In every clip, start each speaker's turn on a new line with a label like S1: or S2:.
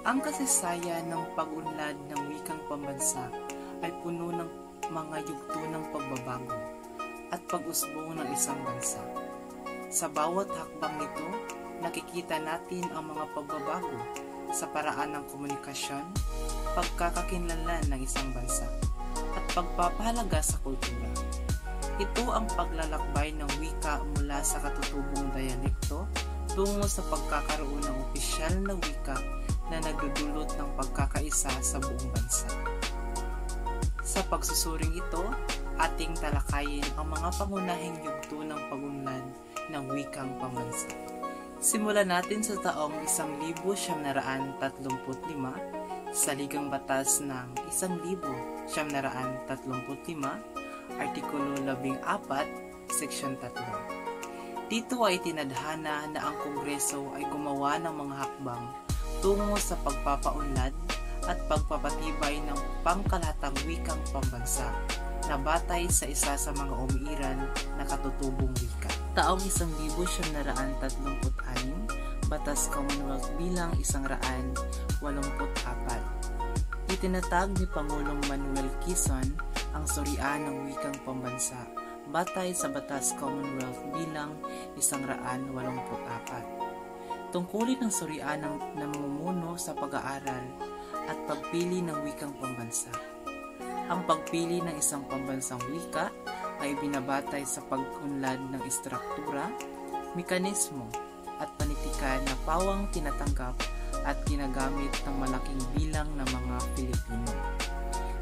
S1: Ang kasaysayan ng pag-unlad ng wikang pambansa ay puno ng mga yugto ng pagbabago at pag-usbong ng isang bansa. Sa bawat hakbang nito, nakikita natin ang mga pagbabago sa paraan ng komunikasyon, pagkakakilanlan ng isang bansa, at pagpapahalaga sa kultura. Ito ang paglalakbay ng wika mula sa katutubong dialekto tungo sa pagkakaroon ng opisyal na wika na nagdudulot ng pagkakaisa sa buong bansa. Sa pagsusuring ito, ating talakayin ang mga pangunahing yugto ng pag-unlad ng wikang pambansa. Simulan natin sa taong 1935 sa Ligang Batas ng 1935, Artikulo 14, Seksyon 3. Dito ay tinadhana na ang Kongreso ay gumawa ng mga hakbang tungo sa pagpapaunlad at pagpapatibay ng pangkalahatang wikang pambansa na batay sa isa sa mga umiiral na katutubong wika. Taong 1936, Batas Commonwealth bilang 184. Itinatag ni Pangulong Manuel Quezon ang surian ng wikang pambansa batay sa Batas Commonwealth bilang 184. Tungkulin ng surian ng namumuno sa pag-aaral at pagpili ng wikang pambansa. Ang pagpili ng isang pambansang wika ay binabatay sa pag-unlad ng istruktura, mekanismo at panitikan na pawang tinatanggap at ginagamit ng malaking bilang ng mga Pilipino.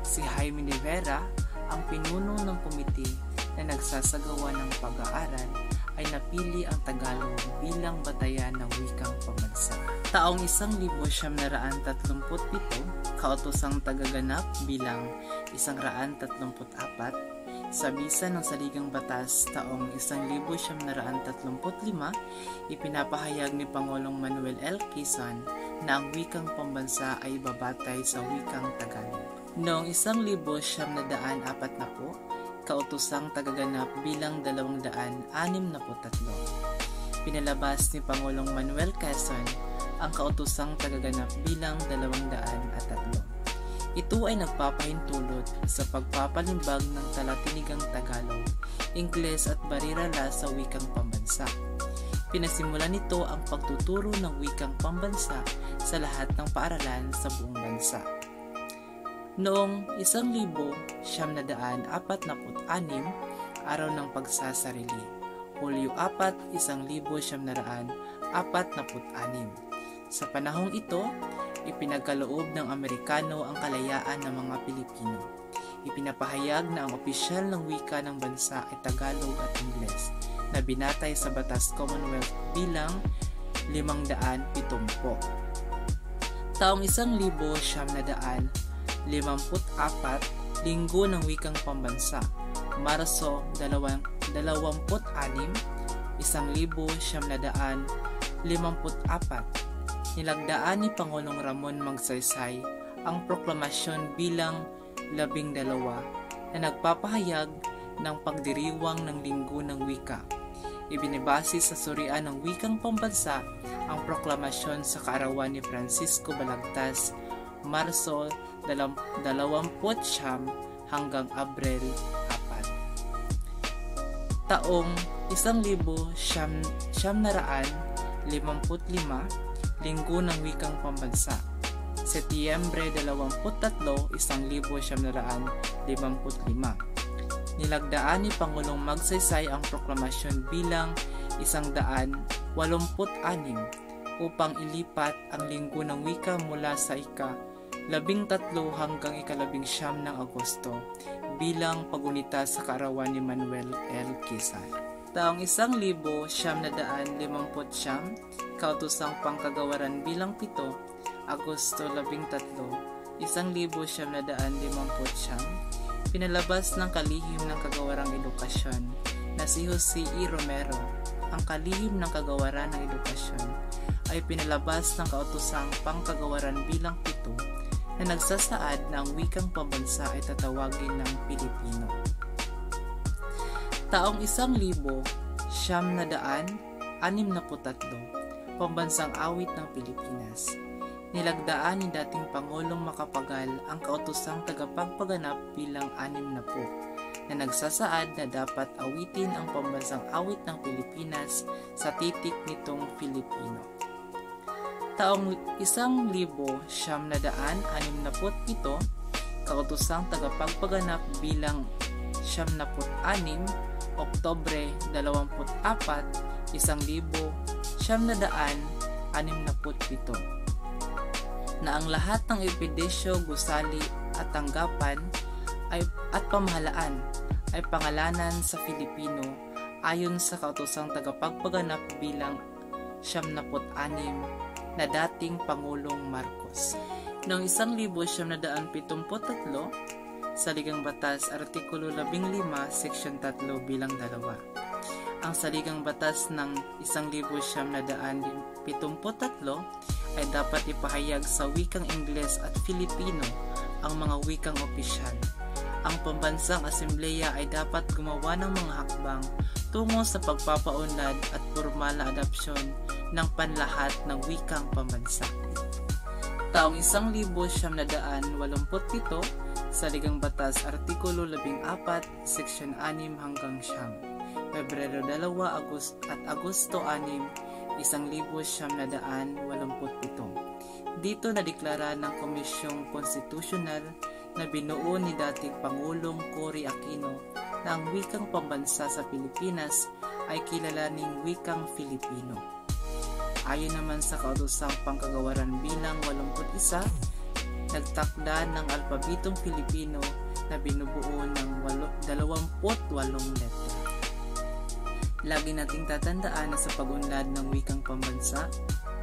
S1: Si Jaime de Vera, ang pinuno ng komite na nagsasagawa ng pag-aaral, ay napili ang Tagalog bilang batayan ng wikang pambansa. Taong 1937, kautosang tagaganap bilang 134 sa bisa ng Saligang Batas taong 1935, ipinapahayag ni Pangulong Manuel L. Quezon na ang wikang pambansa ay babatay sa wikang Tagalog. Noong 1940, kautosang tagaganap bilang 263. Pinalabas ni Pangulong Manuel Quezon ang kautosang tagaganap bilang 203. Ito ay nagpapahintulot sa pagpapalimbag ng talatinigang Tagalog, Ingles at Barirala sa wikang pambansa. Pinasimulan nito ang pagtuturo ng wikang pambansa sa lahat ng paaralan sa buong bansa. Noong 1946, araw ng pagsasarili, Hulyo 4, 1946. Sa panahong ito, ipinagkaloob ng Amerikano ang kalayaan ng mga Pilipino. Ipinapahayag na ang opisyal ng wika ng bansa ay Tagalog at Ingles, na binatay sa Batas Commonwealth bilang 570. Taong 1954, Linggo ng Wikang Pambansa, Marso 26, 1954, nilagdaan ni Pangulong Ramon Magsaysay ang proklamasyon bilang 12 na nagpapahayag ng pagdiriwang ng Linggo ng Wika. Ibinibase sa surian ng wikang pambansa ang proklamasyon sa kaarawan ni Francisco Balagtas, Marso 20 hanggang Abril 4. Taong 1955, Linggo ng Wikang Pambansa, Setyembre 23, 1955. Nilagdaan ni Pangulong Magsaysay ang proklamasyon bilang 186 upang ilipat ang Linggo ng Wika mula sa ika-13 hanggang ika-19 ng Agosto bilang pagunita sa kaarawan ni Manuel L. Quezon. Taong 1959, kautosang pangkagawaran bilang 7, Agosto 13, 1959, pinalabas ng kalihim ng kagawarang edukasyon na si Jose E. Romero. Ang kalihim ng kagawaran ng edukasyon ay pinalabas ng kautosang pangkagawaran bilang 7 na nagsasaad na ang wikang pambansa ay tatawagin ng Pilipino. Taong 1963, Pambansang Awit ng Pilipinas. Nilagdaan ni dating Pangulong Macapagal ang kautosang tagapagpaganap bilang 60 na nagsasaad na dapat awitin ang pambansang awit ng Pilipinas sa titik nitong Filipino. Taong 1967, kautosang tagapagpaganap bilang 76, Oktubre 24, 1967, na ang lahat ng epidesyo, gusali at tanggapan at pamahalaan ay pangalanan sa Filipino ayon sa kautosang tagapagpaganap bilang 76 na dating Pangulong Marcos. Noong 1973, Saligang Batas, Artikulo 15, Seksyon 3 bilang 2. Ang Saligang Batas ng 1973 ay dapat ipahayag sa wikang Ingles at Filipino ang mga wikang opisyal. Ang Pambansang Asembleya ay dapat gumawa ng mga hakbang tungo sa pagpapaunlad at formal na adopsyon ng panlahat ng wikang pambansa. Taong 1987, Saligang Batas, Artikulo 14, Seksyon 6 hanggang 9. Pebrero 2 at Agosto 6, 1987. Dito nadeklara ng Komisyong Konstitusyonal na binuo ni dating Pangulong Cory Aquino na ang wikang pambansa sa Pilipinas ay kilalaning wikang Filipino. Ayon naman sa kautosang pangkagawaran bilang 81, nagtakda ng alpabetong Filipino na binubuo ng 28 letra. Lagi nating tatandaan na sa pag-unlad ng wikang pambansa,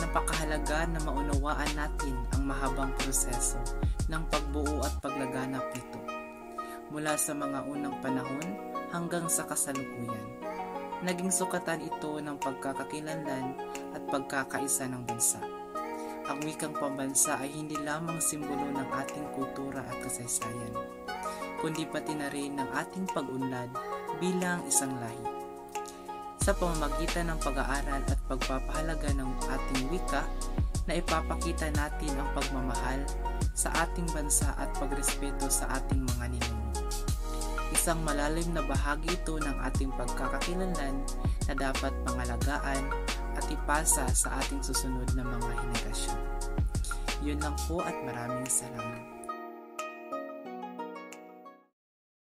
S1: napakahalaga na maunawaan natin ang mahabang proseso ng pagbuo at paglaganap nito, mula sa mga unang panahon hanggang sa kasalukuyan. Naging sukatan ito ng pagkakakilanlan at pagkakaisa ng bansa. Ang wikang pambansa ay hindi lamang simbolo ng ating kultura at kasaysayan, kundi pati na rin ng ating pag-unlad bilang isang lahi. Sa pamamagitan ng pag-aaral at pagpapahalaga ng ating wika, na ipapakita natin ang pagmamahal sa ating bansa at pagrespeto sa ating mga ninuno. Isang malalim na bahagi ito ng ating pagkakakilanlan na dapat pangalagaan at ipasa sa ating susunod na mga henerasyon. Yun lang po at maraming salamat.